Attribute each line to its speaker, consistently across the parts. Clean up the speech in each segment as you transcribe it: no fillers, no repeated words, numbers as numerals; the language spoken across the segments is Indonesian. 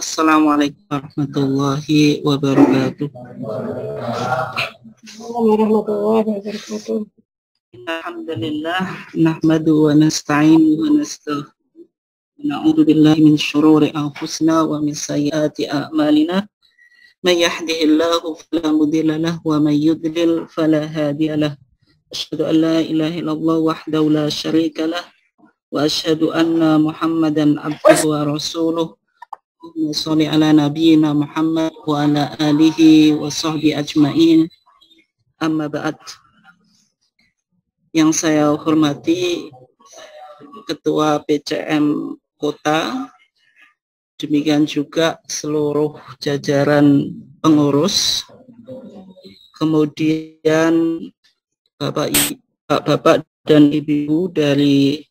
Speaker 1: Assalamualaikum warahmatullahi wabarakatuh.
Speaker 2: Warahmatullahi wabarakatuh.
Speaker 1: Alhamdulillah, nahmadu wa nasta'inu wa nastaghfiruh. Na'udzu billahi min syururi anfusina wa min sayyiati a'malina. May yahdihillahu fala mudilla lahu wa may yudlil fala hadiya lahu. Asyhadu an la ilaha illallah wahdahu la syarika lah wa asyhadu anna Muhammadan abduhu wa rasuluh. Allahumma shalli ala nabiyyina Muhammad wa ala alihi wa sahbihi ajmain. Amma ba'd. Yang saya hormati Ketua PCM Kota, demikian juga seluruh jajaran pengurus, kemudian Bapak dan Ibu dari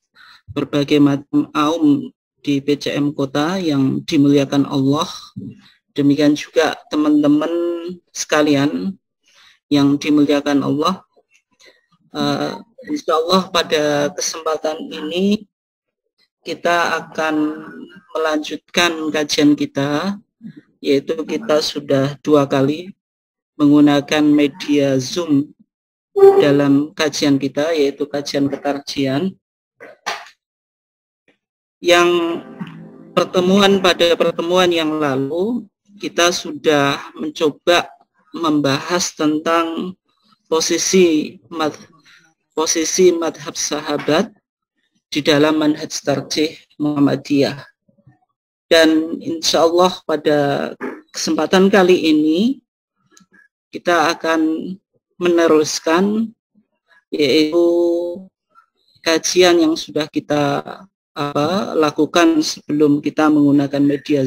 Speaker 1: berbagai macam kaum di PCM Kota yang dimuliakan Allah, demikian juga teman-teman sekalian yang dimuliakan Allah. Insya Allah pada kesempatan ini kita akan melanjutkan kajian kita, yaitu kita sudah 2 kali menggunakan media Zoom dalam kajian kita, yaitu kajian ketarjian. Yang pada pertemuan yang lalu kita sudah mencoba membahas tentang posisi madhab sahabat di dalam manhaj tarjih Muhammadiyah. Dan insya Allah pada kesempatan kali ini kita akan meneruskan, yaitu kajian yang sudah kita lakukan sebelum kita menggunakan media,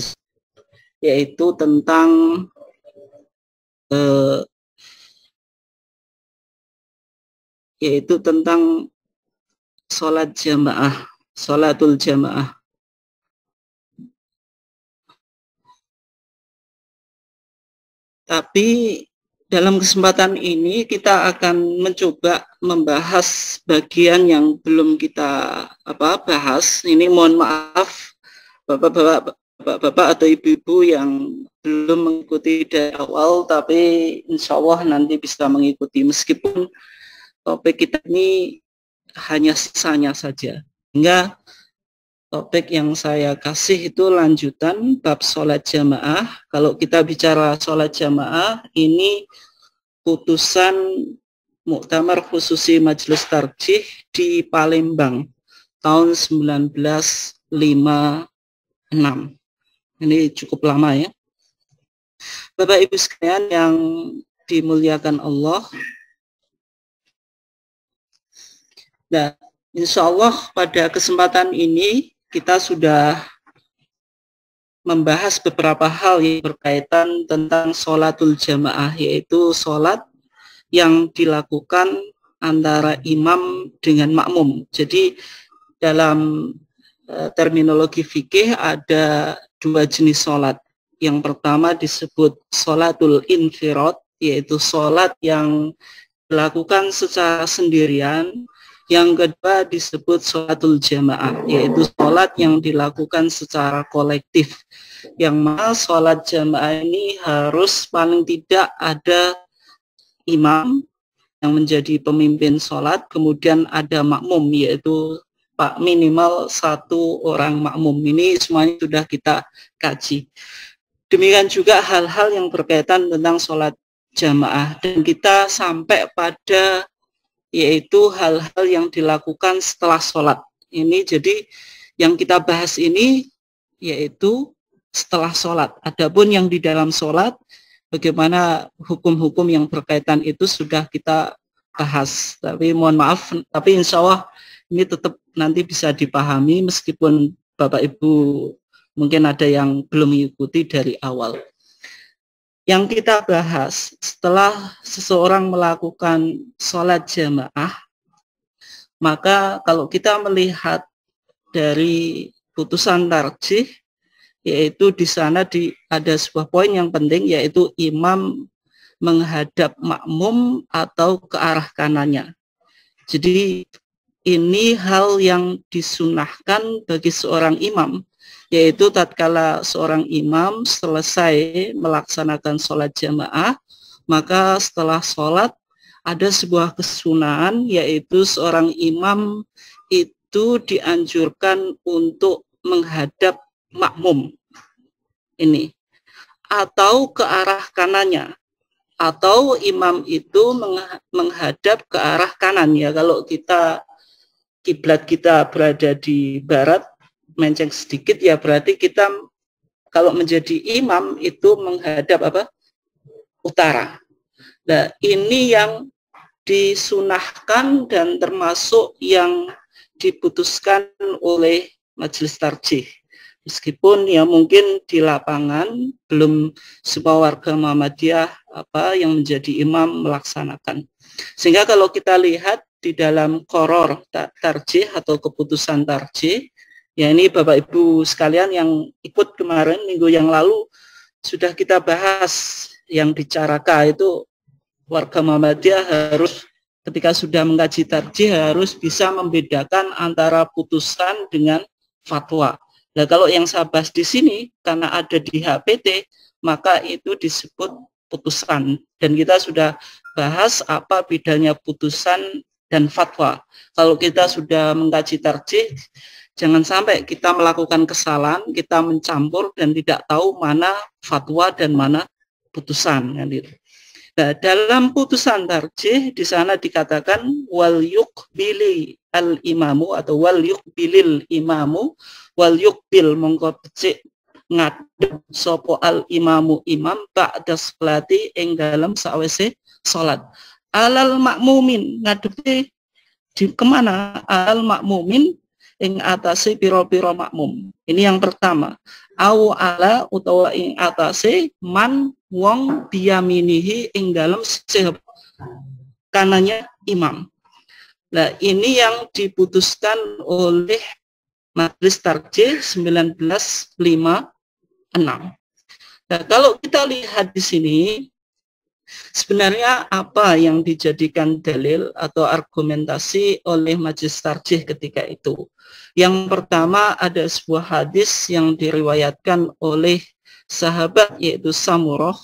Speaker 1: yaitu tentang sholatul jamaah. Tapi dalam kesempatan ini kita akan mencoba membahas bagian yang belum kita bahas. Ini mohon maaf Bapak atau Ibu-ibu yang belum mengikuti dari awal, tapi insya Allah nanti bisa mengikuti meskipun topik kita ini hanya sisanya saja. Hingga topik yang saya kasih itu lanjutan bab sholat jamaah. Kalau kita bicara sholat jamaah, ini putusan Muktamar Khususi Majelis Tarjih di Palembang tahun 1956. Ini cukup lama ya. Bapak Ibu sekalian yang dimuliakan Allah. Nah, insya Allah pada kesempatan ini kita sudah membahas beberapa hal yang berkaitan tentang sholatul jamaah, yaitu sholat yang dilakukan antara imam dengan makmum. Jadi dalam terminologi fikih ada 2 jenis sholat. Yang pertama disebut sholatul infirad, yaitu sholat yang dilakukan secara sendirian. Yang kedua disebut sholatul jamaah, yaitu sholat yang dilakukan secara kolektif. Yang mana sholat jamaah ini harus paling tidak ada imam yang menjadi pemimpin sholat, kemudian ada makmum, yaitu minimal 1 orang makmum. Ini semuanya sudah kita kaji. Demikian juga hal-hal yang berkaitan tentang sholat jamaah. Dan kita sampai pada yaitu hal-hal yang dilakukan setelah sholat. Ini jadi yang kita bahas ini yaitu setelah sholat. Adapun yang di dalam sholat, bagaimana hukum-hukum yang berkaitan itu sudah kita bahas. Tapi mohon maaf, tapi insya Allah ini tetap nanti bisa dipahami meskipun Bapak Ibu mungkin ada yang belum mengikuti dari awal. Yang kita bahas setelah seseorang melakukan sholat jamaah, maka kalau kita melihat dari putusan tarjih, yaitu di sana ada sebuah poin yang penting, yaitu imam menghadap makmum atau ke arah kanannya. Jadi ini hal yang disunahkan bagi seorang imam yaitu tatkala seorang imam selesai melaksanakan sholat jamaah, maka setelah sholat ada sebuah kesunahan, yaitu seorang imam itu dianjurkan untuk menghadap makmum ini, atau ke arah kanannya, atau imam itu menghadap ke arah kanan. Ya, kalau kiblat kita berada di barat, menceng sedikit, ya berarti kita kalau menjadi imam itu menghadap apa? Utara. Nah, ini yang disunahkan dan termasuk yang diputuskan oleh majelis tarjih. Meskipun ya mungkin di lapangan belum semua warga Muhammadiyah yang menjadi imam melaksanakan. Sehingga kalau kita lihat di dalam qoror tarjih atau keputusan tarjih, ya ini Bapak Ibu sekalian yang ikut kemarin minggu yang lalu sudah kita bahas, yang di Caraka itu warga Muhammadiyah harus ketika sudah mengkaji tarjih harus bisa membedakan antara putusan dengan fatwa. Nah, kalau yang saya bahas di sini karena ada di HPT, maka itu disebut putusan. Dan kita sudah bahas apa bedanya putusan dan fatwa. Kalau kita sudah mengkaji tarjih, jangan sampai kita melakukan kesalahan, kita mencampur dan tidak tahu mana fatwa dan mana putusan. Nah, dalam putusan tarjih di sana dikatakan wal yuqbili al imamu atau wal yuqbilil imamu wal yuqbil mongko becik ngadep sapa al imamu imam ba'da sholati ing dalem sawise salat. Alal makmumin ngadepe di kemana? Al makmumin ing atase pira-pira makmum. Ini yang pertama. Au ala utawa ing atase man wong biyaminihi ing dalem sisi kanannya imam. Nah, ini yang diputuskan oleh Majelis Tarjih 1956. Nah, kalau kita lihat di sini, sebenarnya apa yang dijadikan dalil atau argumentasi oleh Majelis Tarjih ketika itu? Yang pertama, ada sebuah hadis yang diriwayatkan oleh sahabat, yaitu Samurah,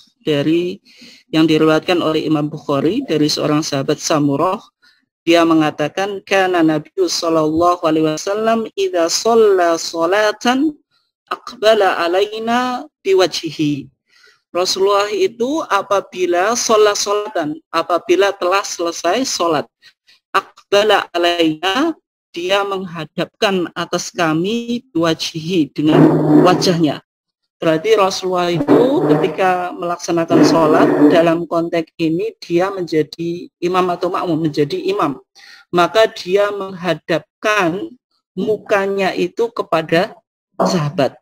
Speaker 1: yang diriwayatkan oleh Imam Bukhari dari seorang sahabat Samurah. Dia mengatakan, kana Nabi sallallahu alaihi wasallam idza shalla sholatan aqbala alaina biwajhihi. Rasulullah itu apabila sholatan, apabila telah selesai sholat, aqbala alaina, dia menghadapkan atas kami biwajhihi, dengan wajahnya. Berarti Rasulullah itu ketika melaksanakan sholat dalam konteks ini dia menjadi imam atau makmum, menjadi imam. Maka dia menghadapkan mukanya itu kepada sahabat.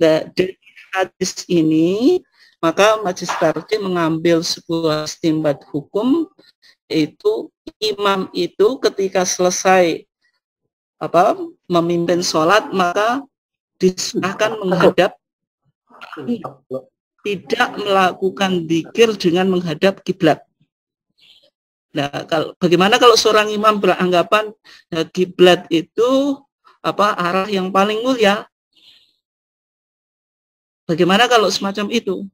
Speaker 1: Nah, dari hadis ini maka Majelis Tarjih mengambil sebuah istinbat hukum, yaitu imam itu ketika selesai memimpin sholat maka disunahkan menghadap, tidak melakukan dzikir dengan menghadap kiblat. Nah, bagaimana kalau seorang imam beranggapan kiblat itu arah yang paling mulia? Bagaimana kalau semacam itu?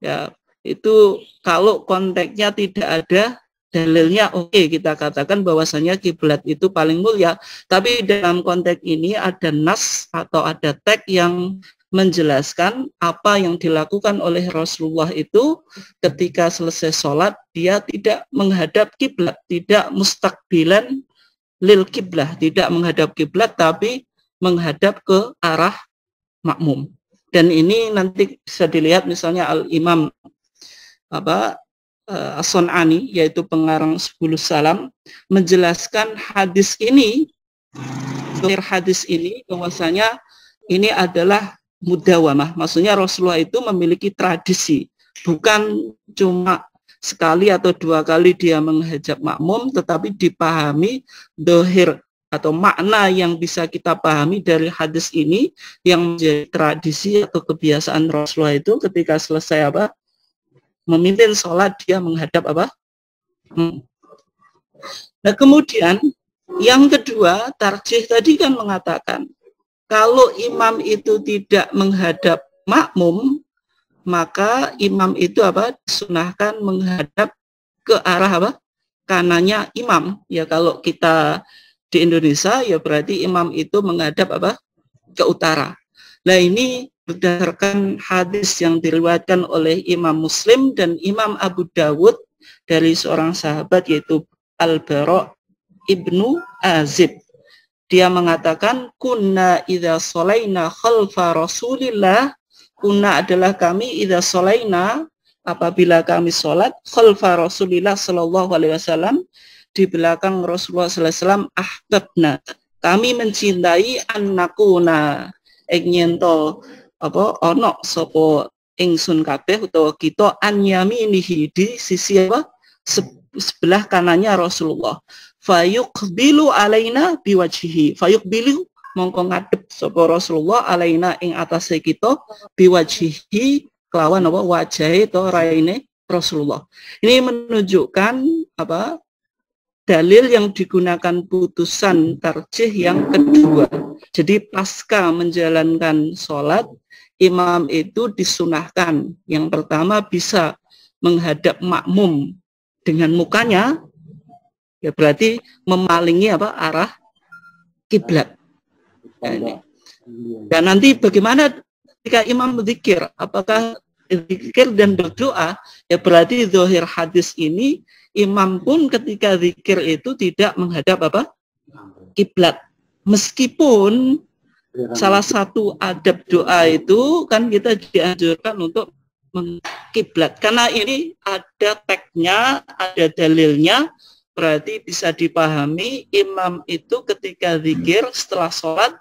Speaker 1: Ya, itu kalau konteksnya tidak ada dalilnya, oke, kita katakan bahwasanya kiblat itu paling mulia. Tapi dalam konteks ini ada nas atau ada teks yang menjelaskan apa yang dilakukan oleh Rasulullah itu ketika selesai sholat, dia tidak menghadap kiblat, tidak mustaqbilan lil kiblah, tidak menghadap kiblat, tapi menghadap ke arah makmum. Dan ini nanti bisa dilihat misalnya Al-Imam As-Sun'ani, yaitu pengarang 10 Salam, menjelaskan hadis ini bahwasanya ini adalah mudawamah, maksudnya Rasulullah itu memiliki tradisi, bukan cuma sekali atau dua kali dia menghadap makmum, tetapi dipahami dohir atau makna yang bisa kita pahami dari hadis ini yang menjadi tradisi atau kebiasaan Rasulullah itu ketika selesai memimpin sholat dia menghadap Nah, kemudian yang kedua, tarjih tadi kan mengatakan Kalau imam itu tidak menghadap makmum, maka imam itu disunahkan menghadap ke arah kanannya imam. Ya kalau kita di Indonesia ya berarti imam itu menghadap ke utara. Nah ini berdasarkan hadis yang diriwayatkan oleh Imam Muslim dan Imam Abu Dawud dari seorang sahabat yaitu Al-Bara' ibnu Azib. Dia mengatakan kunna idza shalaina khalfa Rasulillah, kunna adalah kami idza shalaina apabila kami sholat khalfa Rasulillah sallallahu alaihi wasallam, di belakang Rasulullah sallallahu alaihi wasallam, ahbabna, kami mencintai annakuna ingento ono sapa ingsun kabeh utawa kita an yaminihi di sisi sebelah kanannya Rasulullah. Fayuqbilu alaina biwajhihi, fayuqbilu mongko ngadep sapa Rasulullah alaina ing atase kita biwajhihi kelawan wajahe to raine Rasulullah. Ini menunjukkan dalil yang digunakan putusan tarjih yang kedua. Jadi pasca menjalankan sholat, imam itu disunahkan. Yang pertama bisa menghadap makmum dengan mukanya, ya berarti memalingi arah kiblat. Dan nanti bagaimana ketika imam berzikir, apakah zikir dan berdoa? Ya berarti zahir hadis ini imam pun ketika zikir itu tidak menghadap kiblat. Meskipun salah satu adab doa itu kan kita dianjurkan untuk mengkiblat. Karena ini ada tagnya, ada dalilnya, berarti bisa dipahami imam itu ketika zikir setelah sholat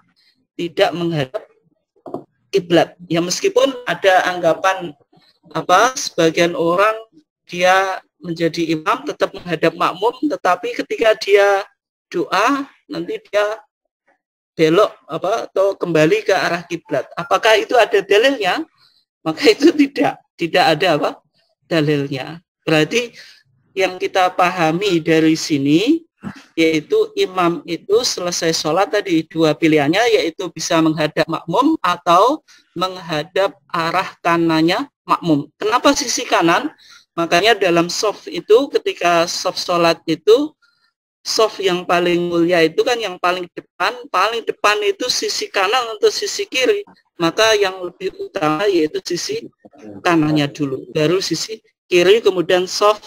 Speaker 1: tidak menghadap kiblat. Ya meskipun ada anggapan sebagian orang dia menjadi imam tetap menghadap makmum, tetapi ketika dia doa nanti dia belok atau kembali ke arah kiblat. Apakah itu ada dalilnya? Maka itu tidak ada dalilnya. Berarti yang kita pahami dari sini yaitu imam itu selesai sholat tadi dua pilihannya, yaitu bisa menghadap makmum atau menghadap arah kanannya makmum. Kenapa sisi kanan? Makanya dalam shaf itu ketika shaf sholat itu shaf yang paling mulia itu kan yang paling depan itu sisi kanan atau sisi kiri, maka yang lebih utama yaitu sisi kanannya dulu, baru sisi kiri, kemudian shaf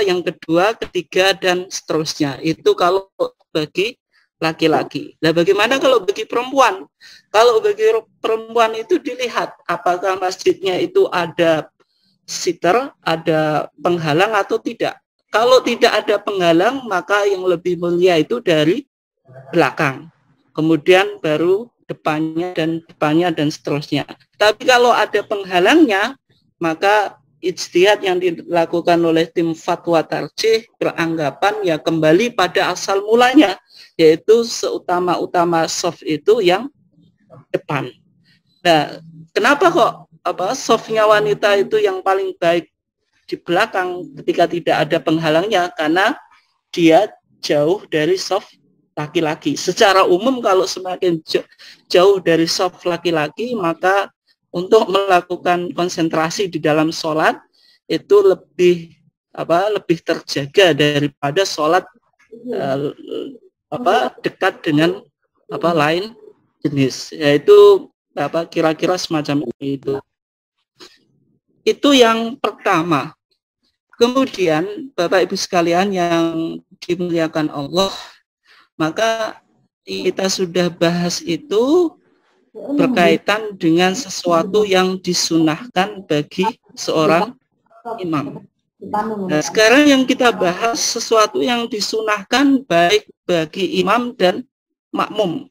Speaker 1: yang kedua, ketiga, dan seterusnya. Itu kalau bagi laki-laki. Nah, bagaimana kalau bagi perempuan? Kalau bagi perempuan itu dilihat apakah masjidnya itu ada sitter, ada penghalang atau tidak. Kalau tidak ada penghalang, maka yang lebih mulia itu dari belakang. Kemudian baru depannya dan seterusnya. Tapi kalau ada penghalangnya, maka ijtihad yang dilakukan oleh tim fatwa tarjih beranggapan ya kembali pada asal mulanya, yaitu seutama-utama shaf itu yang depan. Nah, kenapa kok shafnya wanita itu yang paling baik di belakang ketika tidak ada penghalangnya? Karena dia jauh dari shaf laki-laki. Secara umum kalau semakin jauh dari shaf laki-laki, maka untuk melakukan konsentrasi di dalam sholat itu lebih terjaga daripada sholat dekat dengan lain jenis, yaitu kira-kira semacam itu. Itu yang pertama. Kemudian Bapak Ibu sekalian yang dimuliakan Allah, maka kita sudah bahas itu berkaitan dengan sesuatu yang disunahkan bagi seorang imam. Nah, sekarang yang kita bahas sesuatu yang disunahkan baik bagi imam dan makmum,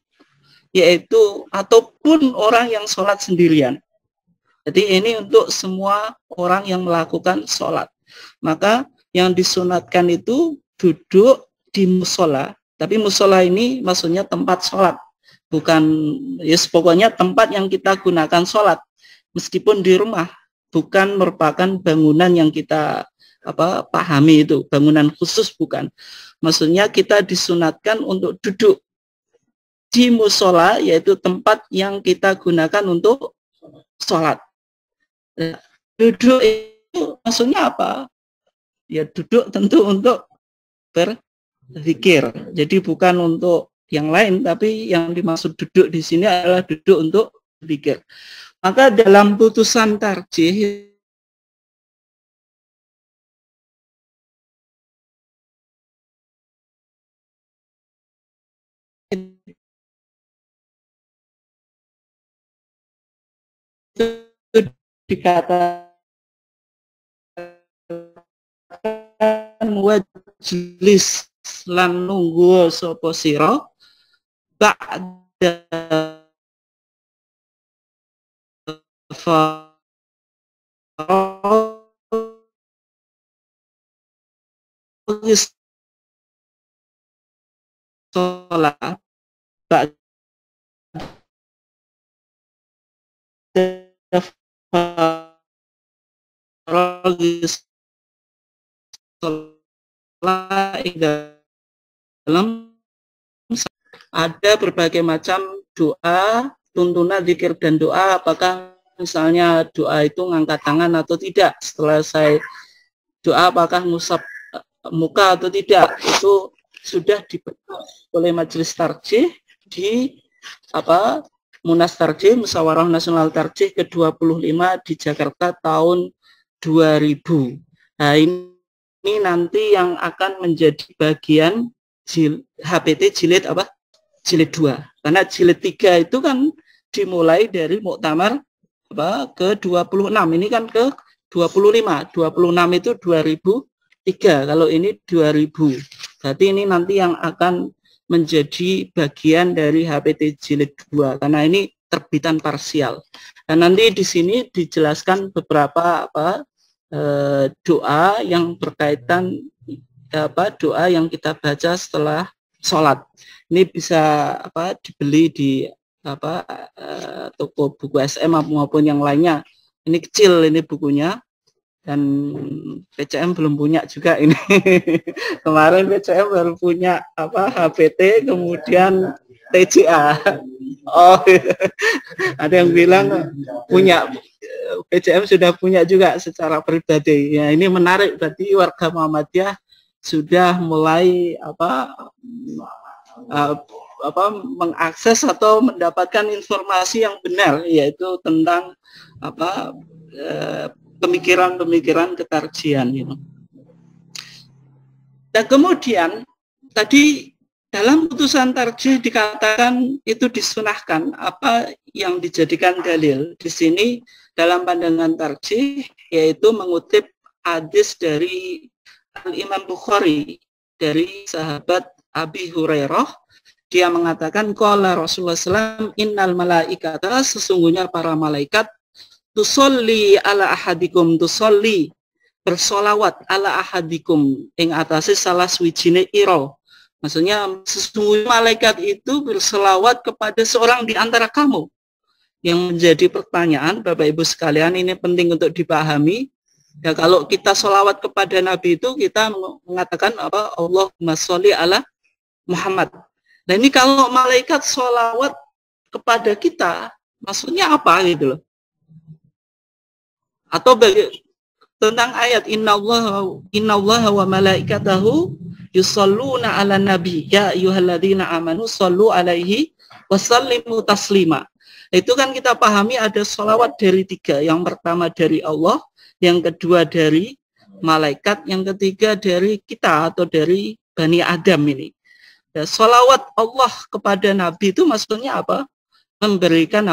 Speaker 1: yaitu ataupun orang yang sholat sendirian. Jadi ini untuk semua orang yang melakukan sholat. Maka yang disunatkan itu duduk di musola. Tapi musola ini maksudnya tempat sholat. Bukan, pokoknya tempat yang kita gunakan sholat, meskipun di rumah, bukan merupakan bangunan yang kita pahami itu, bangunan khusus bukan. Maksudnya kita disunatkan untuk duduk di musola, yaitu tempat yang kita gunakan untuk sholat. Duduk itu maksudnya apa? Ya duduk tentu untuk berzikir. Jadi bukan untuk yang lain, tapi yang dimaksud duduk di sini adalah duduk untuk berzikir. Maka dalam putusan tarjih itu dikatakan wajlis lan nunggu sapa sira ba'da sholat ba'da dalam ada berbagai macam doa, tuntunan zikir dan doa. Apakah misalnya doa itu ngangkat tangan atau tidak, setelah saya doa apakah ngusap muka atau tidak, itu sudah dibahas oleh majelis tarjih di Munas Tarjih, Musyawarah Nasional Tarjih ke-25 di Jakarta tahun 2000. Nah, ini nanti yang akan menjadi bagian HPT jilid jilid 2. Karena jilid 3 itu kan dimulai dari Muktamar ke-26. Ini kan ke-25. 26 itu 2003. Kalau ini 2000. Berarti ini nanti yang akan menjadi bagian dari HPT jilid 2 karena ini terbitan parsial. Dan nanti di sini dijelaskan beberapa doa yang berkaitan doa yang kita baca setelah sholat. Ini bisa dibeli di toko buku SM maupun yang lainnya. Ini kecil ini bukunya. Dan PCM belum punya juga ini. Kemarin PCM baru punya HPT, kemudian TCA. Oh, ada yang bilang punya, PCM sudah punya juga secara pribadi. Ya, ini menarik, berarti warga Muhammadiyah sudah mulai mengakses atau mendapatkan informasi yang benar, yaitu tentang pemikiran-pemikiran ketarjihan. Dan kemudian tadi dalam putusan tarjih dikatakan itu disunahkan apa yang dijadikan dalil. Di sini dalam pandangan tarjih yaitu mengutip hadis dari Al-Imam Bukhari dari sahabat Abi Hurairah. Dia mengatakan qala Rasulullah SAW, innal malaikata, sesungguhnya para malaikat tusolli ala ahadikum, tusolli bersolawat ala ahadikum ing atase salah suwijine ira. Maksudnya sesungguhnya malaikat itu bersolawat kepada seorang di antara kamu. Yang menjadi pertanyaan Bapak Ibu sekalian, ini penting untuk dipahami. Ya, kalau kita solawat kepada Nabi itu kita mengatakan Allahumma sholli ala Muhammad. Nah ini kalau malaikat solawat kepada kita, maksudnya apa gitu loh? Atau tentang ayat innallaha wa malaikatahu yusholluna 'alan nabi ya ayyuhalladzina amanu shollu 'alaihi wasallimu taslima. Itu kan kita pahami ada sholawat dari 3. Yang pertama dari Allah, yang kedua dari malaikat, yang ketiga dari kita atau dari Bani Adam ini. Ya, sholawat Allah kepada Nabi itu maksudnya apa? Memberikan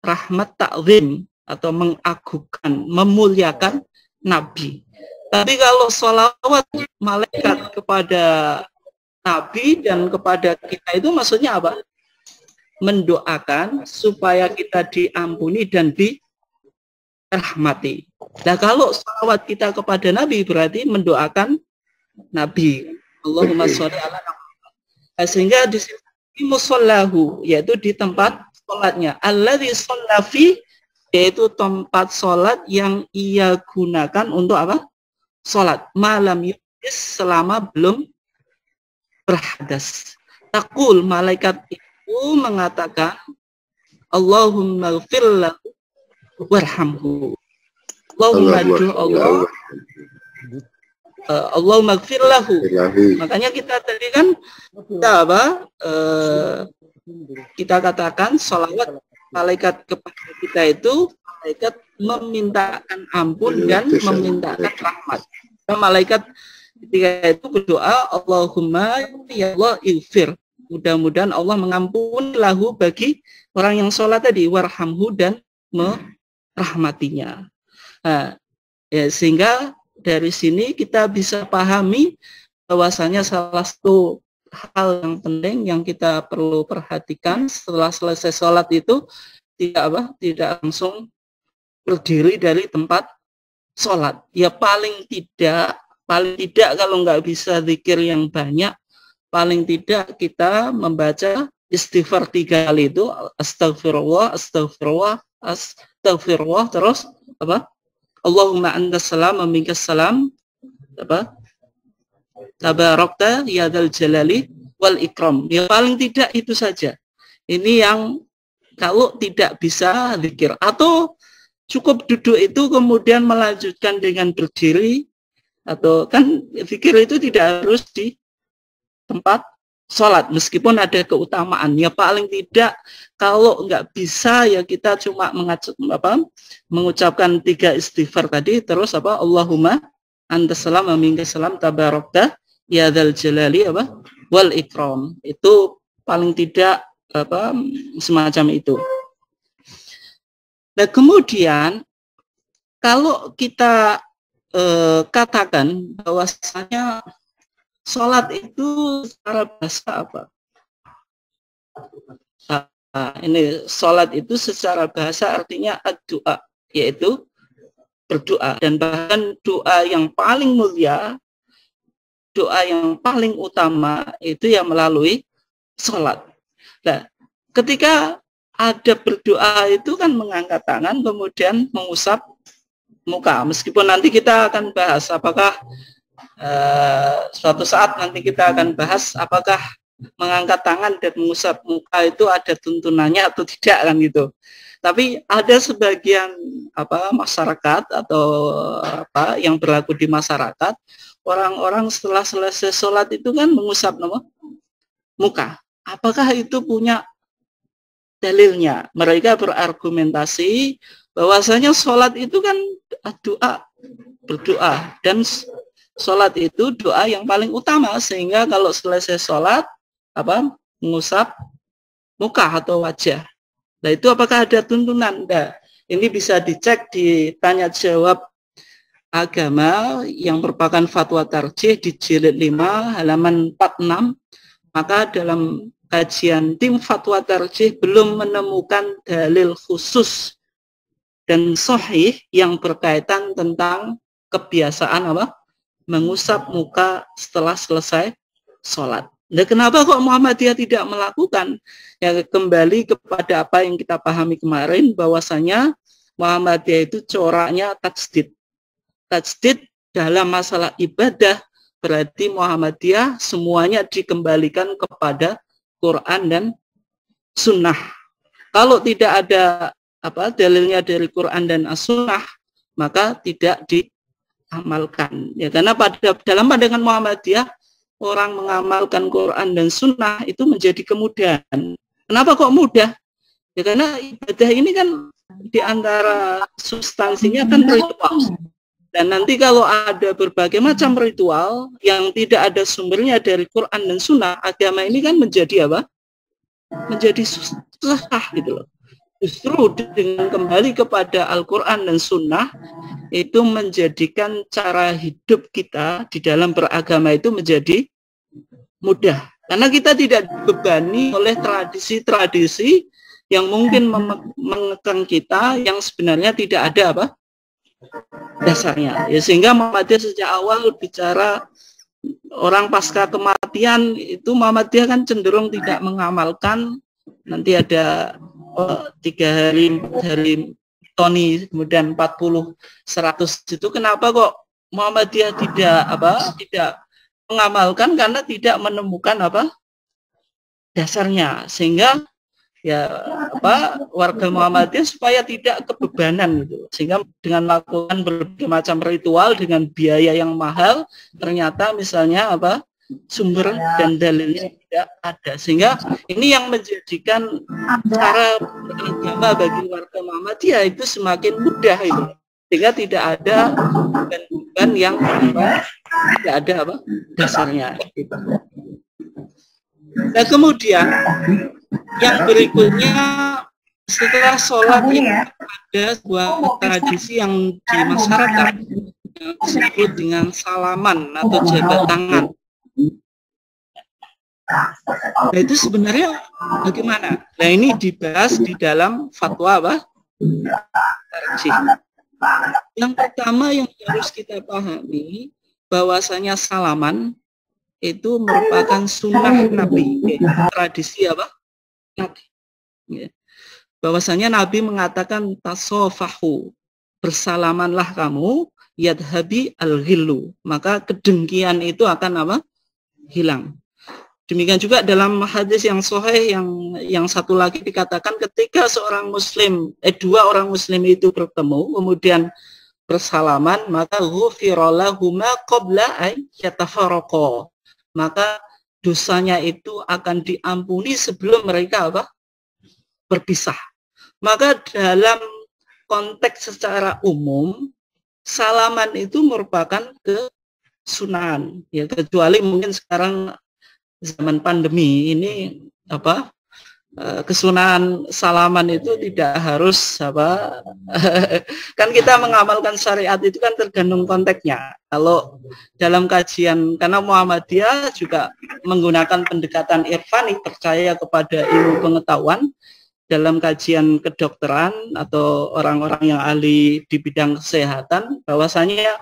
Speaker 1: rahmat ta'zim atau mengagungkan, memuliakan Nabi. Tapi kalau sholawat malaikat kepada Nabi dan kepada kita itu maksudnya apa? Mendoakan supaya kita diampuni dan dirahmati. Nah kalau sholawat kita kepada Nabi berarti mendoakan Nabi. Allahumma sholli ala Muhammad. Sehingga di sini musallahu, yaitu di tempat sholatnya. Alladzi shalla fi, yaitu tempat sholat yang ia gunakan untuk sholat malam yudis, selama belum berhadas. Takul, malaikat itu mengatakan Allahumma ighfir lahu warhamhu. Allahumma Allah Allahumma ighfir lahu. Makanya kita tadi kan kita kita katakan sholawat malaikat kepada kita itu malaikat memintakan ampun dan memintakan rahmat. Malaikat ketika itu berdoa Allahumma ya Allah ighfir. Mudah-mudahan Allah mengampuni lahu bagi orang yang sholat tadi, warhamhu, dan merahmatinya. Nah, ya, sehingga dari sini kita bisa pahami bahwasanya salah satu hal yang penting yang kita perlu perhatikan setelah selesai sholat itu tidak langsung berdiri dari tempat sholat. Ya paling tidak kalau nggak bisa zikir yang banyak, paling tidak kita membaca istighfar 3 kali itu, astagfirullah, astagfirullah, astagfirullah, terus Allahumma antas salam wa minkas salam, tabarakta ya dzal jalali wal ikram. Ya paling tidak itu saja. Ini yang kalau tidak bisa zikir, atau cukup duduk itu kemudian melanjutkan dengan berdiri, atau kan zikir itu tidak harus di tempat sholat, meskipun ada keutamaan. Ya paling tidak kalau nggak bisa ya kita cuma mengucapkan 3 istighfar tadi, terus Allahumma antas salam wa minkas salam tabarakta ya dzal jalali wal ikram. Itu paling tidak semacam itu. Nah kemudian kalau kita katakan bahwasanya sholat itu secara bahasa apa? Nah, ini sholat itu secara bahasa artinya doa, yaitu berdoa, dan bahkan doa yang paling mulia, doa yang paling utama itu yang melalui sholat. Nah, ketika ada berdoa itu kan mengangkat tangan kemudian mengusap muka, meskipun nanti kita akan bahas apakah suatu saat nanti kita akan bahas apakah mengangkat tangan dan mengusap muka itu ada tuntunannya atau tidak kan gitu. Tapi ada sebagian masyarakat atau yang berlaku di masyarakat, orang-orang setelah selesai sholat itu kan mengusap muka. Apakah itu punya dalilnya? Mereka berargumentasi bahwasanya sholat itu kan berdoa, dan sholat itu doa yang paling utama, sehingga kalau selesai sholat mengusap muka atau wajah. Nah itu apakah ada tuntunan? Nah, ini bisa dicek di tanya jawab agama yang merupakan fatwa tarjih di jilid 5 halaman 46. Maka dalam kajian tim fatwa tarjih belum menemukan dalil khusus dan sahih yang berkaitan tentang kebiasaan mengusap muka setelah selesai sholat. Nah, kenapa kok Muhammadiyah tidak melakukan? Ya kembali kepada apa yang kita pahami kemarin, bahwasanya Muhammadiyah itu coraknya tajdid. Tajdid dalam masalah ibadah berarti Muhammadiyah semuanya dikembalikan kepada Quran dan Sunnah. Kalau tidak ada dalilnya dari Quran dan As-Sunnah, maka tidak diamalkan. Ya, karena dalam pandangan Muhammadiyah, orang mengamalkan Quran dan Sunnah itu menjadi kemudahan. Kenapa kok mudah? Ya karena ibadah ini kan diantara substansinya kan ritual. Dan nanti kalau ada berbagai macam ritual yang tidak ada sumbernya dari Quran dan Sunnah, agama ini kan menjadi menjadi susah gitu loh. Justru dengan kembali kepada Al-Quran dan Sunnah itu menjadikan cara hidup kita di dalam beragama itu menjadi mudah. Karena kita tidak dibebani oleh tradisi-tradisi yang mungkin mengekang kita yang sebenarnya tidak ada dasarnya. Ya, sehingga Muhammadiyah sejak awal bicara orang pasca kematian itu Muhammadiyah kan cenderung tidak mengamalkan. Nanti ada 3 hari, 4 hari Toni, kemudian 40, 100 itu. Kenapa kok Muhammadiyah tidak mengamalkan? Karena tidak menemukan dasarnya, sehingga ya warga Muhammadiyah supaya tidak kebebanan gitu, sehingga dengan melakukan berbagai macam ritual dengan biaya yang mahal, ternyata misalnya sumber dan dalilnya tidak ada, sehingga ini yang menjadikan cara beragama bagi warga Muhammadiyah itu semakin mudah itu, sehingga tidak ada beban yang tidak ada dasarnya gitu. Nah kemudian yang berikutnya, setelah sholat ini ada sebuah tradisi yang di masyarakat yang disebut dengan salaman atau jabat tangan. Nah itu sebenarnya bagaimana? Nah ini dibahas di dalam fatwa tarjih. Yang pertama yang harus kita pahami, bahwasanya salaman itu merupakan sunnah Nabi, tradisi Nabi. Bahwasanya Nabi mengatakan tasofahu, bersalamanlah kamu, yadhabi al-ghillu, maka kedengkian itu akan hilang. Demikian juga dalam hadis yang sahih yang satu lagi dikatakan ketika dua orang muslim itu bertemu kemudian bersalaman, maka ghufira lahuma qabla ay yatafarraqa, maka dosanya itu akan diampuni sebelum mereka berpisah. Maka dalam konteks secara umum, salaman itu merupakan kesunahan, ya, kecuali mungkin sekarang zaman pandemi ini kesunahan salaman itu tidak harus kan kita mengamalkan syariat itu kan tergantung konteksnya. Kalau dalam kajian, karena Muhammadiyah juga menggunakan pendekatan irfani, percaya kepada ilmu pengetahuan dalam kajian kedokteran atau orang-orang yang ahli di bidang kesehatan, bahwasanya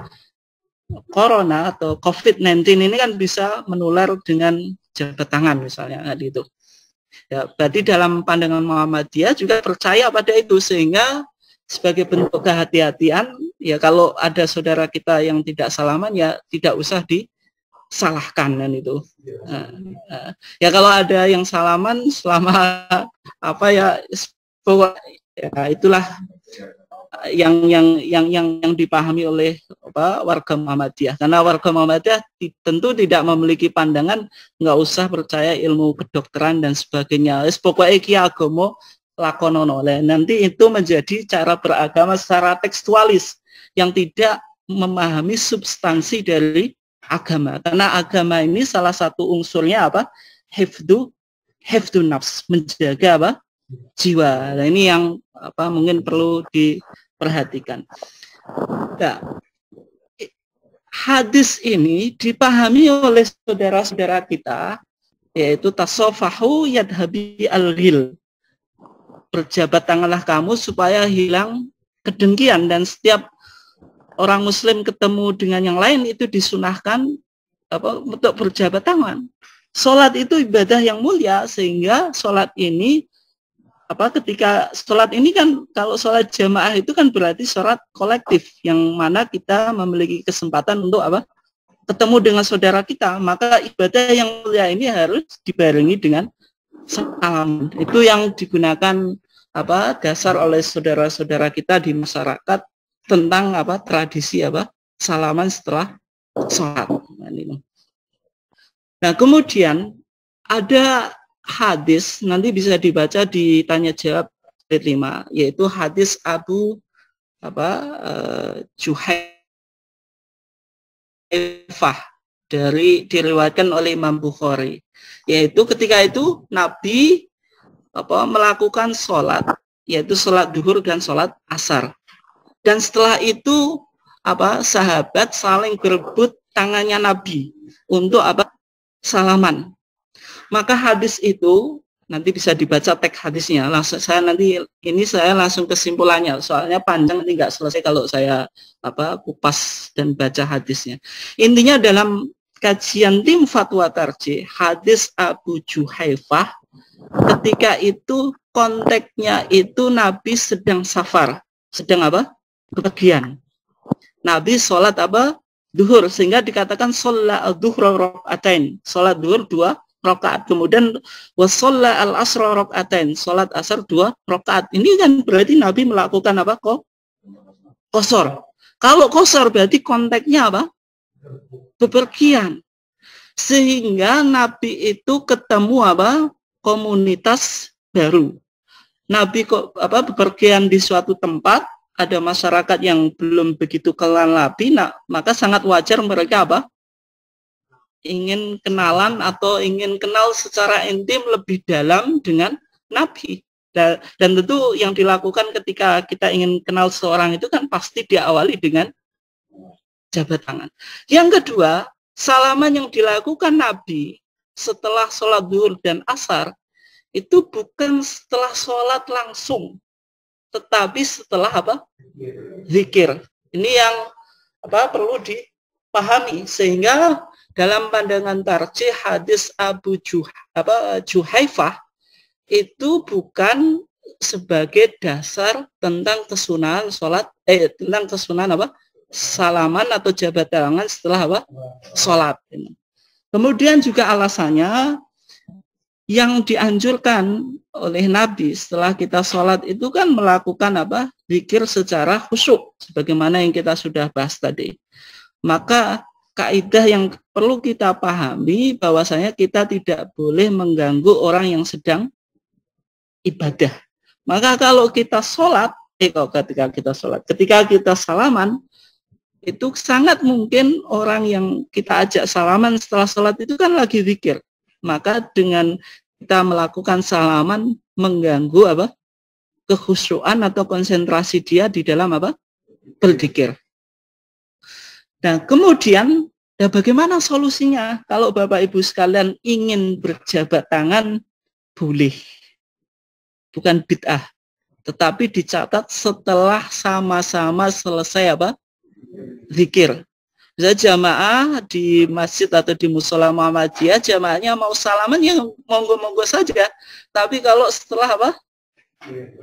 Speaker 1: corona atau COVID-19 ini kan bisa menular dengan jabat tangan misalnya gitu. Ya, berarti dalam pandangan Muhammadiyah juga percaya pada itu, sehingga sebagai bentuk kehati-hatian, ya kalau ada saudara kita yang tidak salaman, ya tidak usah disalahkan kan itu. Ya kalau ada yang salaman selama ya itulah yang dipahami oleh warga Muhammadiyah, karena warga Muhammadiyah tentu tidak memiliki pandangan nggak usah percaya ilmu kedokteran dan sebagainya, pokoknya iki agama lakonono. Nanti itu menjadi cara beragama secara tekstualis yang tidak memahami substansi dari agama, karena agama ini salah satu unsurnya hifdzu nafs, menjaga jiwa. Nah ini yang mungkin perlu diperhatikan. Nah, hadis ini dipahami oleh saudara-saudara kita, yaitu tasofahu yadhabi al-ghil, berjabat tanganlah kamu supaya hilang kedengkian, dan setiap orang muslim ketemu dengan yang lain itu disunahkan untuk berjabat tangan. Sholat itu ibadah yang mulia, sehingga sholat ini ketika sholat ini kan, kalau sholat jamaah itu kan berarti sholat kolektif, yang mana kita memiliki kesempatan untuk ketemu dengan saudara kita, maka ibadah yang mulia ini harus dibarengi dengan salam. Itu yang digunakan dasar oleh saudara-saudara kita di masyarakat tentang tradisi salaman setelah sholat. Nah kemudian ada hadis, nanti bisa dibaca di tanya jawab 5, yaitu hadis Abu Juhaifah, diriwayatkan oleh Imam Bukhari, yaitu ketika itu Nabi melakukan sholat, yaitu sholat duhur dan sholat asar, dan setelah itu sahabat saling berebut tangannya Nabi untuk salaman. Maka hadis itu nanti bisa dibaca teks hadisnya. Saya langsung kesimpulannya, soalnya panjang, nanti nggak selesai kalau saya kupas dan baca hadisnya. Intinya dalam kajian tim fatwa tarjih hadis Abu Juhaifah, ketika itu konteksnya itu Nabi sedang safar, sedang bepergian. Nabi sholat duhur, sehingga dikatakan sholat duhur rakaatain, sholat duhur 2 rakaat. Kemudian wasalla al-asra rakaatain, salat asar 2 rakaat. Ini kan berarti Nabi melakukan apa? Qasar. Kalau qasar berarti konteksnya apa? Bepergian. Sehingga Nabi itu ketemu apa? Komunitas baru. Nabi kok apa bepergian di suatu tempat, ada masyarakat yang belum begitu kenal Nabi, nah, maka sangat wajar mereka apa? Ingin kenalan atau ingin kenal secara intim lebih dalam dengan Nabi. Dan tentu yang dilakukan ketika kita ingin kenal seorang itu kan pasti diawali dengan jabat tangan. Yang kedua, salaman yang dilakukan Nabi setelah sholat zuhur dan asar itu bukan setelah sholat langsung, tetapi setelah apa? Zikir. Ini yang apa perlu dipahami, sehingga dalam pandangan tarjih hadis Abu Juhaifah itu bukan sebagai dasar tentang kesunahan sholat, tentang kesunahan apa? Salaman atau jabat tangan setelah apa? Sholat. Kemudian juga alasannya yang dianjurkan oleh Nabi setelah kita sholat itu kan melakukan apa? Zikir secara khusyuk, sebagaimana yang kita sudah bahas tadi. Maka kaidah yang perlu kita pahami bahwasanya kita tidak boleh mengganggu orang yang sedang ibadah. Maka kalau kita sholat, ketika kita salaman, itu sangat mungkin orang yang kita ajak salaman setelah sholat itu kan lagi zikir. Maka dengan kita melakukan salaman mengganggu apa? Kekhusyuan atau konsentrasi dia di dalam apa? Berzikir. Nah, kemudian ya bagaimana solusinya? Kalau Bapak Ibu sekalian ingin berjabat tangan, boleh. Bukan bid'ah. Tetapi dicatat setelah sama-sama selesai apa? Zikir. Bisa jamaah di masjid atau di musola Muhammadiyah, jamaahnya mau salaman ya monggo-monggo saja. Tapi kalau setelah apa?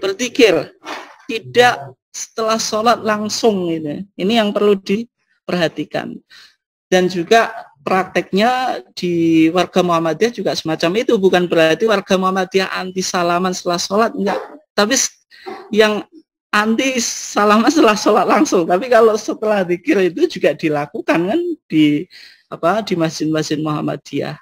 Speaker 1: Berzikir, tidak setelah sholat langsung ini. Ini yang perlu diperhatikan. Dan juga prakteknya di warga Muhammadiyah juga semacam itu. Bukan berarti warga Muhammadiyah anti salaman setelah sholat, enggak. Tapi yang anti salaman setelah sholat langsung, tapi kalau setelah zikir itu juga dilakukan kan di masjid-masjid Muhammadiyah.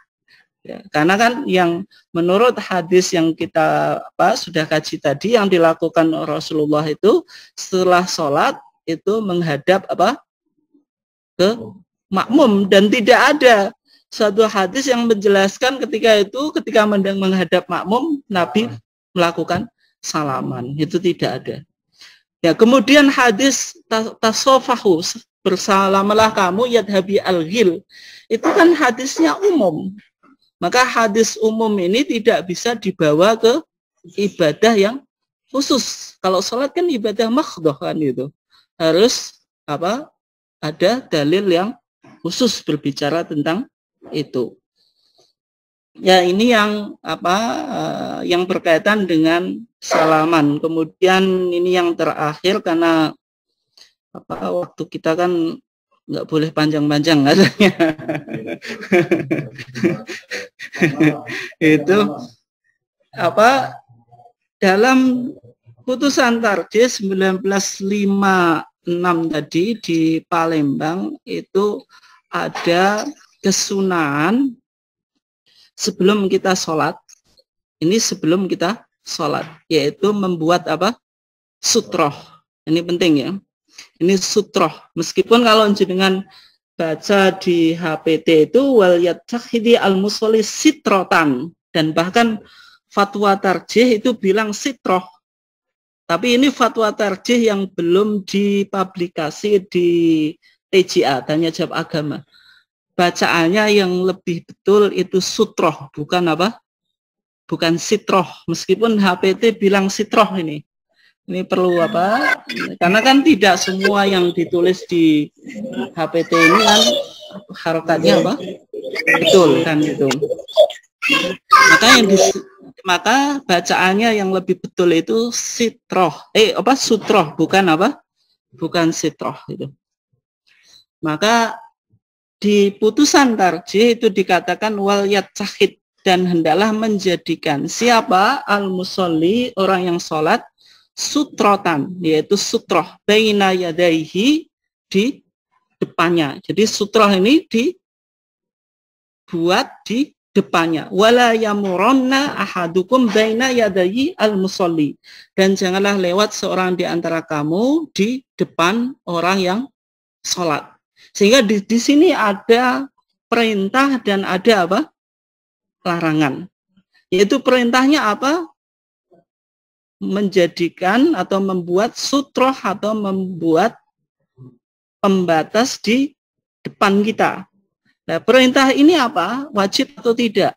Speaker 1: Ya, karena kan yang menurut hadis yang kita sudah kaji tadi, yang dilakukan Rasulullah itu setelah sholat itu menghadap ke makmum, dan tidak ada satu hadis yang menjelaskan ketika menghadap makmum Nabi melakukan salaman, itu tidak ada. Ya, kemudian hadis tasofahu, bersalamalah kamu yadhabi al-ghil, itu kan hadisnya umum. Maka hadis umum ini tidak bisa dibawa ke ibadah yang khusus. Kalau sholat kan ibadah makhdoh kan itu. Harus ada dalil yang khusus berbicara tentang itu. Ya, ini yang yang berkaitan dengan salaman. Kemudian ini yang terakhir, karena waktu kita kan nggak boleh panjang-panjang katanya. Itu dalam putusan tarjih 1956 tadi di Palembang itu ada kesunahan sebelum kita sholat. Ini sebelum kita sholat, yaitu membuat sutroh. Ini penting ya. Ini sutroh. Meskipun kalau jenengan baca di HPT itu wal yattakhidhi al-musolli sitrotan, dan bahkan fatwa tarjih itu bilang sitroh. Tapi ini fatwa tarjih yang belum dipublikasi di TJA, Tanya Jawab Agama. Bacaannya yang lebih betul itu sutroh, bukan bukan sitroh. Meskipun HPT bilang sitroh ini perlu karena kan tidak semua yang ditulis di HPT ini kan harokatnya betul kan itu. Maka bacaannya yang lebih betul itu sitroh, sutroh, bukan bukan sitroh itu. Maka di putusan tarjih itu dikatakan wal yatsahid, dan hendaklah menjadikan siapa al-musolli, orang yang sholat, sutrotan, yaitu sutroh baina yadaihi, di depannya. Jadi sutroh ini dibuat di depannya. Wala yamuronna ahadukum baina yadaihi al-musolli, dan janganlah lewat seorang di antara kamu di depan orang yang sholat. Sehingga di sini ada perintah dan ada apa? Larangan. Yaitu perintahnya apa? Menjadikan atau membuat sutroh atau membuat pembatas di depan kita. Nah, perintah ini apa? Wajib atau tidak?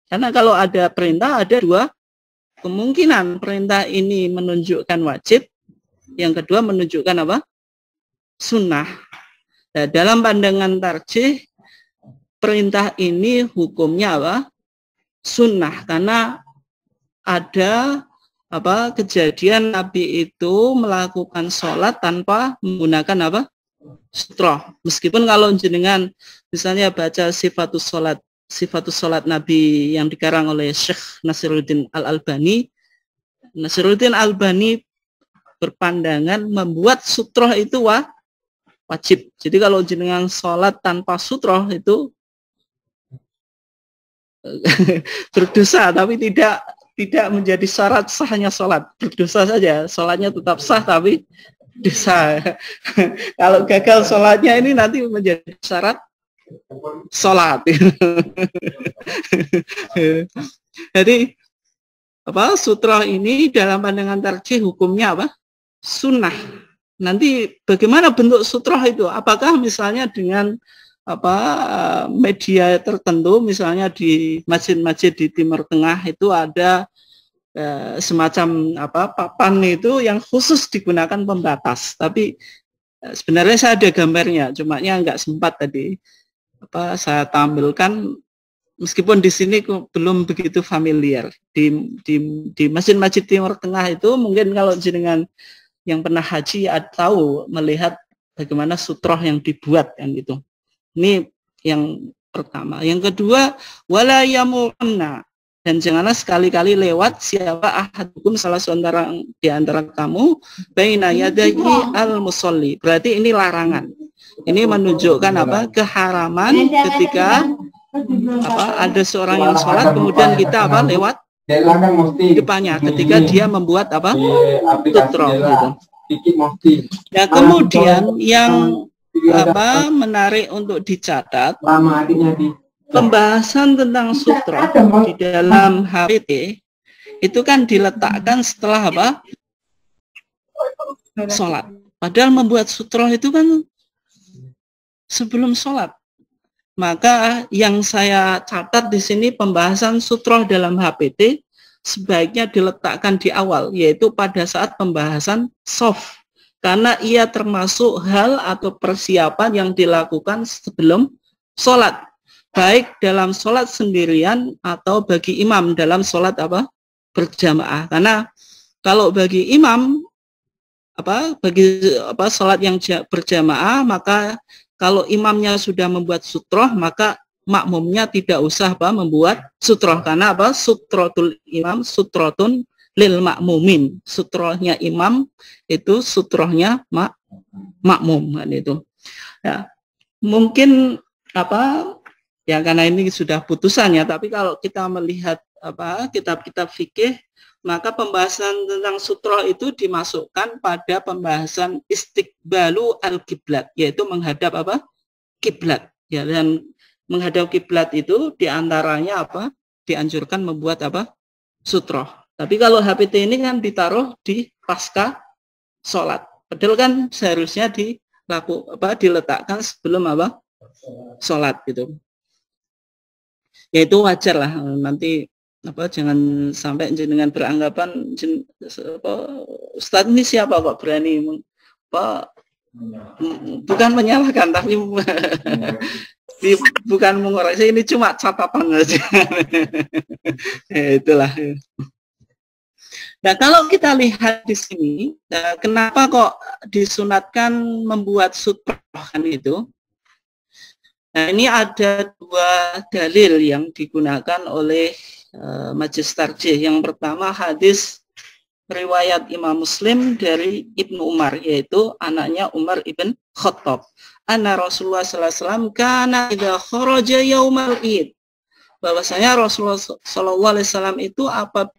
Speaker 1: Karena kalau ada perintah, ada dua kemungkinan. Perintah ini menunjukkan wajib, yang kedua menunjukkan apa? Sunnah. Nah, dalam pandangan tarjih, perintah ini hukumnya apa? Sunnah, karena ada apa? Kejadian Nabi itu melakukan sholat tanpa menggunakan apa? Sutroh. Meskipun kalau jenengan misalnya baca sifatus sholat Nabi yang dikarang oleh Syekh Nasiruddin Al-Albani, Nasiruddin Al-Albani berpandangan membuat sutroh itu wajib. Jadi kalau jenengan sholat tanpa sutroh itu berdosa, tapi tidak menjadi syarat sahnya sholat. Berdosa saja, sholatnya tetap sah tapi dosa. Kalau gagal sholatnya ini nanti menjadi syarat sholat. Jadi apa? Sutroh ini dalam pandangan tarjih hukumnya apa? Sunnah. Nanti bagaimana bentuk sutroh itu? Apakah misalnya dengan apa media tertentu, misalnya di masjid-masjid di Timur Tengah itu ada semacam apa papan itu yang khusus digunakan pembatas. Tapi sebenarnya saya ada gambarnya, cuma nggak sempat tadi apa saya tampilkan. Meskipun di sini belum begitu familiar di masjid-masjid Timur Tengah itu, mungkin kalau jenengan yang pernah haji tahu melihat bagaimana sutroh yang dibuat kan gitu. Ini yang pertama. Yang kedua, wala yamurna, dan janganlah sekali-kali lewat siapa ahadukum, salah seorang di antara kamu, baina yadaihi al-musolli. Berarti ini larangan. Ini menunjukkan apa? Keharaman ketika apa ada seorang yang sholat kemudian kita apa lewat depannya ketika dia membuat apa? Sutroh gitu. Ya, kemudian yang apa menarik untuk dicatat, pembahasan tentang sutroh di dalam HPT itu kan diletakkan setelah apa? Sholat. Padahal membuat sutroh itu kan sebelum sholat. Maka yang saya catat di sini pembahasan sutroh dalam HPT sebaiknya diletakkan di awal, yaitu pada saat pembahasan soft. Karena ia termasuk hal atau persiapan yang dilakukan sebelum sholat, baik dalam sholat sendirian atau bagi imam dalam sholat apa berjamaah. Karena kalau bagi imam bagi sholat yang berjamaah, maka kalau imamnya sudah membuat sutroh, maka makmumnya tidak usah membuat sutroh, karena sutrotul imam sutrotun lil makmumin. Sutrohnya imam itu sutrohnya makmum kan itu. Ya, mungkin ya karena ini sudah putusannya, tapi kalau kita melihat kitab-kitab fikih, maka pembahasan tentang sutroh itu dimasukkan pada pembahasan istiqbalu al-kiblat, yaitu menghadap kiblat. Ya, dan menghadap kiblat itu diantaranya dianjurkan membuat sutroh. Tapi kalau HPT ini kan ditaruh di pasca sholat. Padahal kan seharusnya diletakkan sebelum sholat gitu. Ya itu wajar lah. Nanti jangan sampai jenengan beranggapan Ustadz ini siapa kok berani bukan menyalahkan, tapi bukan mengoreksi, ini cuma catatan aja. Ya, itulah. Nah, kalau kita lihat di sini, kenapa kok disunatkan membuat sutroh kan itu? Nah, ini ada dua dalil yang digunakan oleh majelis tarjih. Yang pertama hadis riwayat Imam Muslim dari Ibnu Umar, yaitu anaknya Umar ibn Khattab. Anna Rasulullah sallallahu alaihi wasallam kana idza kharaja yaumal id. Bahwasanya Rasulullah sallallahu alaihi wasallam itu apabila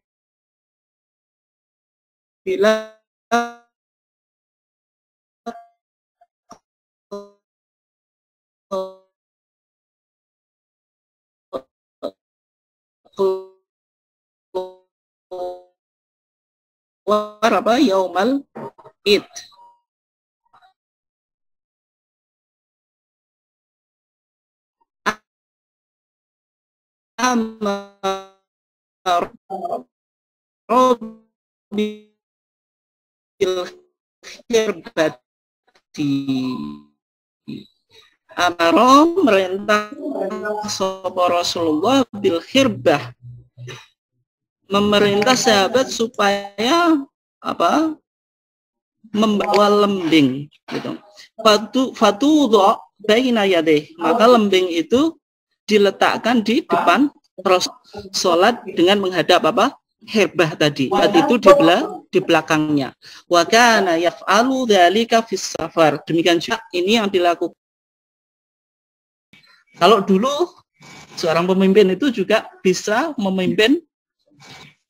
Speaker 1: keluar apa yaumal id. Amaro merintah sapa Rasulullah bil khirbah, memerintah sahabat supaya apa, membawa lembing gitu. Fatu baina yadeh, maka lembing itu diletakkan di depan sholat dengan menghadap apa, hirbah tadi. Saat itu di belakangnya. Wa kana yaf'alu dzalika fis safar. Demikian juga ini yang dilakukan. Kalau dulu seorang pemimpin itu juga bisa memimpin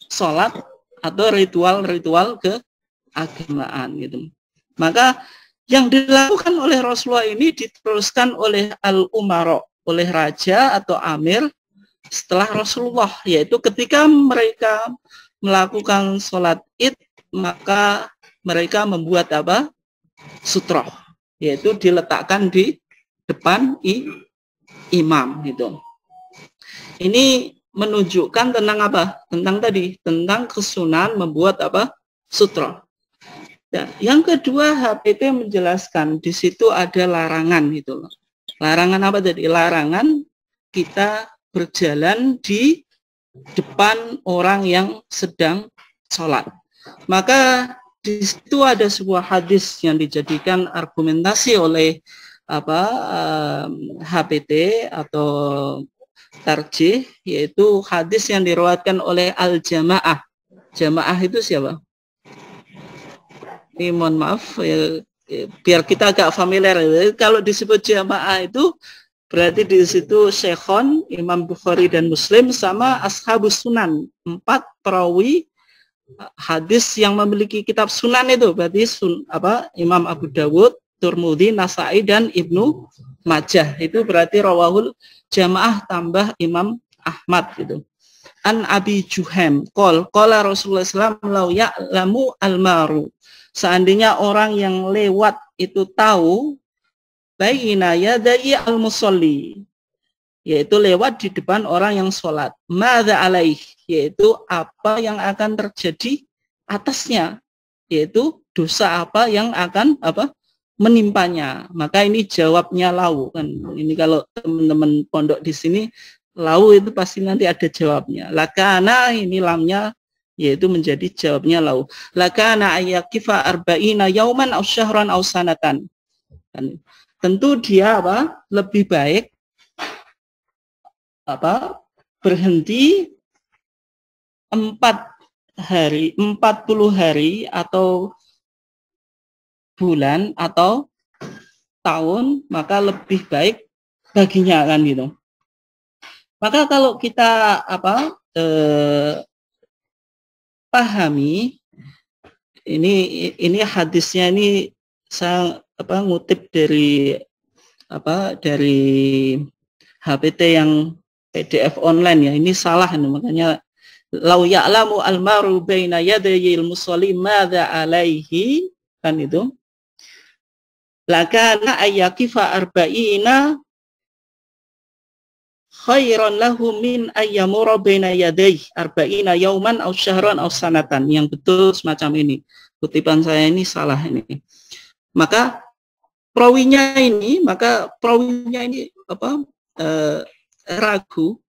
Speaker 1: sholat atau ritual-ritual keagamaan gitu. Maka yang dilakukan oleh Rasulullah ini diteruskan oleh al-umara, oleh raja atau amir setelah Rasulullah, yaitu ketika mereka melakukan sholat id, maka mereka membuat apa? Sutroh, yaitu diletakkan di depan imam gitu. Ini menunjukkan tentang apa? Tentang kesunahan membuat apa? Sutroh. Dan yang kedua, HPT menjelaskan di situ ada larangan gitu loh. Larangan apa tadi? Larangan kita berjalan di depan orang yang sedang sholat. Maka di situ ada sebuah hadis yang dijadikan argumentasi oleh HPT atau tarjih, yaitu hadis yang diriwayatkan oleh al-jamaah. Jamaah itu siapa? Ini mohon maaf ya, biar kita agak familiar. Kalau disebut jamaah itu berarti di situ Syekhon, Imam Bukhari dan Muslim sama Ashabus Sunan, 4 perawi hadis yang memiliki kitab Sunan itu berarti Imam Abu Dawud, Turmudi, Nasai dan Ibnu Majah. Itu berarti rawahul jamaah tambah Imam Ahmad gitu. An Abi Juhaim qala Rasulullah SAW lau ya'lamu almaru, seandainya orang yang lewat itu tahu baina yadai al-musalli, yaitu lewat di depan orang yang sholat, madza alaih, yaitu apa yang akan terjadi atasnya, yaitu dosa apa yang akan menimpanya. Maka ini jawabnya lau kan. Ini kalau teman-teman pondok di sini lau itu pasti nanti ada jawabnya. Lakana ini lamnya yaitu menjadi jawabnya lau. Lakana ayyakifa arba'ina yauman aw syahran aw sanatan. Tentu dia lebih baik berhenti 40 hari atau bulan atau tahun, maka lebih baik baginya kan gitu. Maka kalau kita pahami ini hadisnya ini saya ngutip dari HPT yang PDF online ya, ini salah ini, makanya lau ya'lamu almaru baina yadayil musalli madza alaihi kan itu, lakana ayyakifa arba'ina khairan lahu min ayyamura baina yadayhi arba'ina yauman aw syahran aw sanatan. Yang betul semacam ini, kutipan saya ini salah ini. Maka perawinya ini ragu.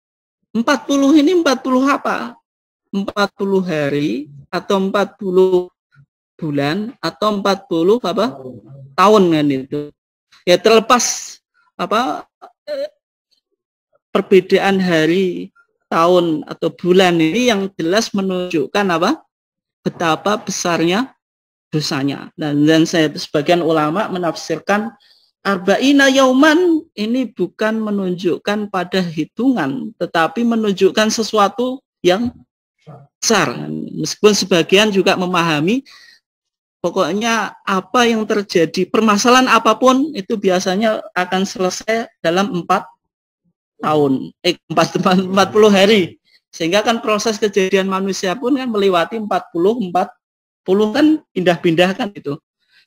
Speaker 1: 40 ini 40 apa? 40 hari atau 40 bulan atau 40 tahun kan itu. Ya terlepas perbedaan hari, tahun atau bulan ini yang jelas menunjukkan apa? Betapa besarnya dosanya. Dan saya sebagian ulama menafsirkan arba'ina yauman ini bukan menunjukkan pada hitungan, tetapi menunjukkan sesuatu yang besar. Meskipun sebagian juga memahami pokoknya apa yang terjadi, permasalahan apapun itu biasanya akan selesai dalam 40 hari. Sehingga kan proses kejadian manusia pun kan melewati 40 kan pindah-pindah kan itu.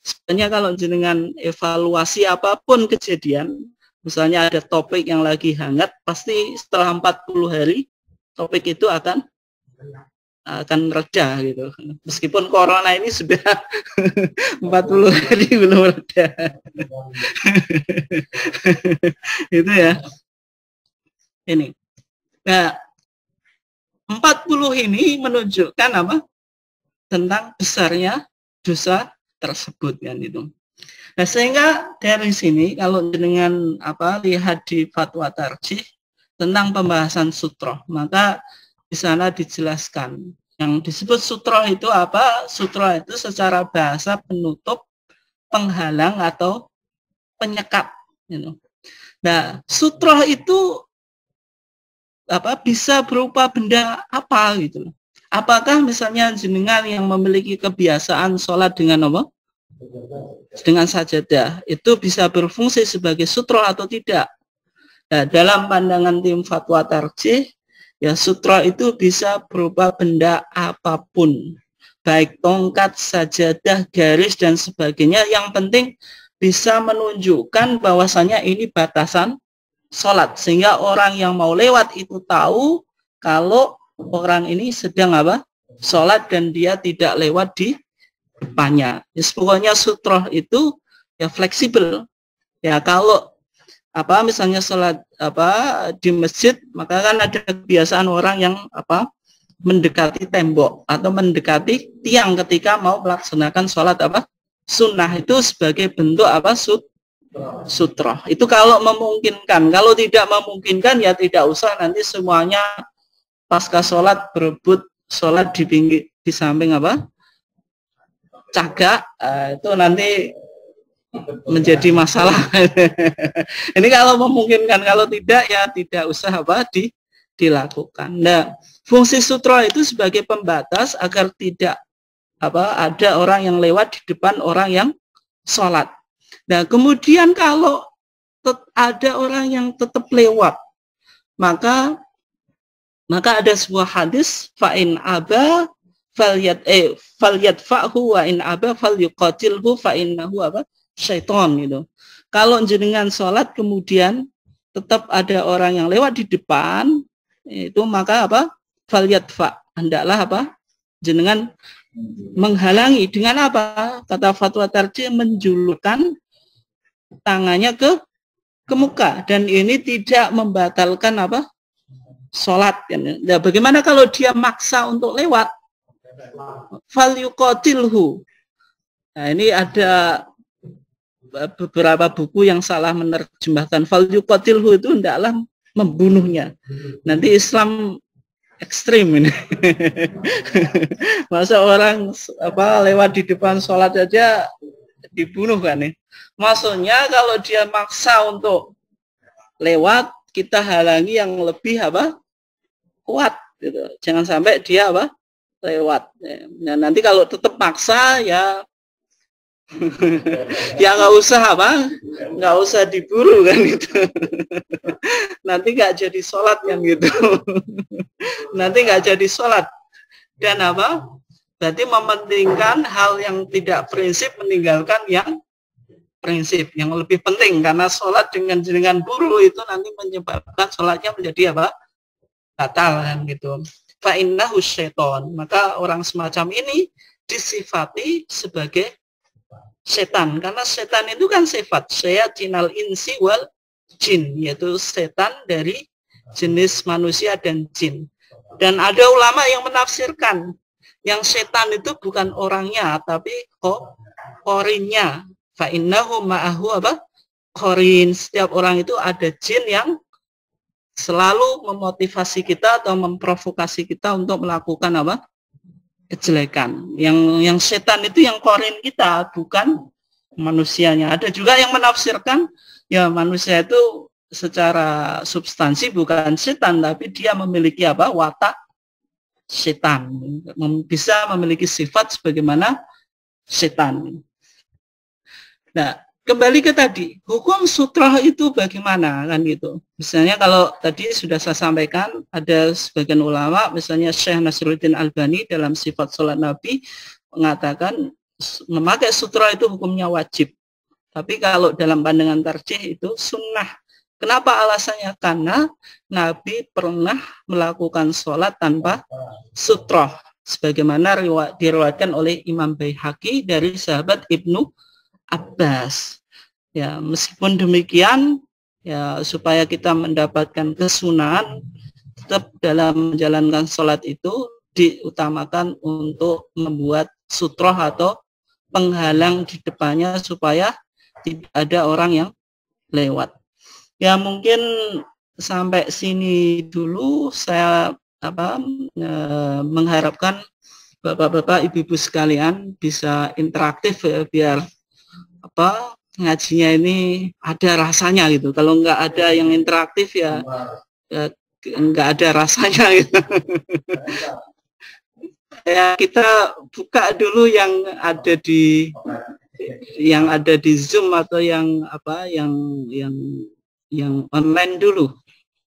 Speaker 1: Sebenarnya kalau jenengan evaluasi apapun kejadian, misalnya ada topik yang lagi hangat, pasti setelah 40 hari topik itu akan reda gitu. Meskipun corona ini sudah 40 hari belum reda. Itu ya. Ini. Nah, 40 ini menunjukkan apa? Tentang besarnya dosa tersebut kan itu. Nah, sehingga dari sini kalau dengan lihat di fatwa tarjih tentang pembahasan sutroh, maka di sana dijelaskan yang disebut sutroh itu apa? Sutroh itu secara bahasa penutup, penghalang atau penyekat. Gitu. Nah, sutroh itu bisa berupa benda apa gitu. Apakah misalnya jenengan yang memiliki kebiasaan sholat dengan apa? Dengan sajadah, itu bisa berfungsi sebagai sutroh atau tidak? Nah, dalam pandangan tim fatwa tarjih, ya sutroh itu bisa berupa benda apapun, baik tongkat, sajadah, garis dan sebagainya. Yang penting bisa menunjukkan bahwasanya ini batasan sholat, sehingga orang yang mau lewat itu tahu kalau orang ini sedang sholat dan dia tidak lewat di depannya. Ya, pokoknya sutroh itu ya fleksibel. Ya kalau misalnya sholat di masjid, maka kan ada kebiasaan orang yang mendekati tembok atau mendekati tiang ketika mau melaksanakan sholat sunnah, itu sebagai bentuk sutroh. Itu kalau memungkinkan. Kalau tidak memungkinkan ya tidak usah, nanti semuanya pasca sholat berebut sholat di samping cagak, itu nanti menjadi masalah. Ini kalau memungkinkan, kalau tidak ya tidak usah dilakukan. Nah, fungsi sutroh itu sebagai pembatas agar tidak ada orang yang lewat di depan orang yang sholat. Nah, kemudian kalau ada orang yang tetap lewat, maka ada sebuah hadis, fa'in aba falyadfa'hu wa in aba falyuqatilhu fa innahu syaiton gitu. Kalau jenengan sholat kemudian tetap ada orang yang lewat di depan, itu maka falyadfa, hendaklah jenengan menghalangi dengan apa? Kata fatwa tarjih, menjulurkan tangannya ke muka, dan ini tidak membatalkan sholat. Nah, bagaimana kalau dia maksa untuk lewat? Falyuqatilhu. Nah, ini ada beberapa buku yang salah menerjemahkan falyuqatilhu itu hendaklah membunuhnya. Nanti Islam ekstrim ini. Masa orang lewat di depan sholat aja dibunuh kan nih. Maksudnya kalau dia maksa untuk lewat, kita halangi yang lebih kuat gitu. Jangan sampai dia lewat. Nah, nanti kalau tetap maksa ya ya nggak usah diburu kan gitu. Nanti nggak jadi sholat kan gitu. Nanti nggak jadi sholat. Dan berarti mementingkan hal yang tidak prinsip, meninggalkan yang prinsip, yang lebih penting, karena sholat dengan buru itu nanti menyebabkan sholatnya menjadi batal kan gitu. Fa innahu syaiton. Maka orang semacam ini disifati sebagai setan, karena setan itu kan sifat syayatinal insi wal jin, yaitu setan dari jenis manusia dan jin. Dan ada ulama yang menafsirkan yang setan itu bukan orangnya tapi korinnya. Fa innahu ma'ahu Korin, setiap orang itu ada jin yang selalu memotivasi kita atau memprovokasi kita untuk melakukan apa? Kejelekan. Yang setan itu yang korin kita, bukan manusianya. Ada juga yang menafsirkan ya manusia itu secara substansi bukan setan, tapi dia memiliki apa? Watak setan. Bisa memiliki sifat sebagaimana setan. Nah, kembali ke tadi, hukum sutroh itu bagaimana kan gitu. Misalnya kalau tadi sudah saya sampaikan, ada sebagian ulama, misalnya Syekh Nasruddin Albani dalam sifat sholat Nabi mengatakan memakai sutroh itu hukumnya wajib. Tapi kalau dalam pandangan tarjih itu sunnah. Kenapa alasannya? Karena Nabi pernah melakukan sholat tanpa sutroh. Sebagaimana diriwayatkan oleh Imam Baihaqi dari sahabat Ibnu Abbas. Ya, meskipun demikian, ya supaya kita mendapatkan kesunahan, tetap dalam menjalankan sholat itu diutamakan untuk membuat sutroh atau penghalang di depannya supaya tidak ada orang yang lewat. Ya mungkin sampai sini dulu saya mengharapkan Bapak-bapak, Ibu-ibu sekalian bisa interaktif ya, biar ngajinya ini ada rasanya gitu. Kalau nggak ada yang interaktif ya nggak ada rasanya gitu. Ya kita buka dulu yang ada di Zoom atau yang online dulu.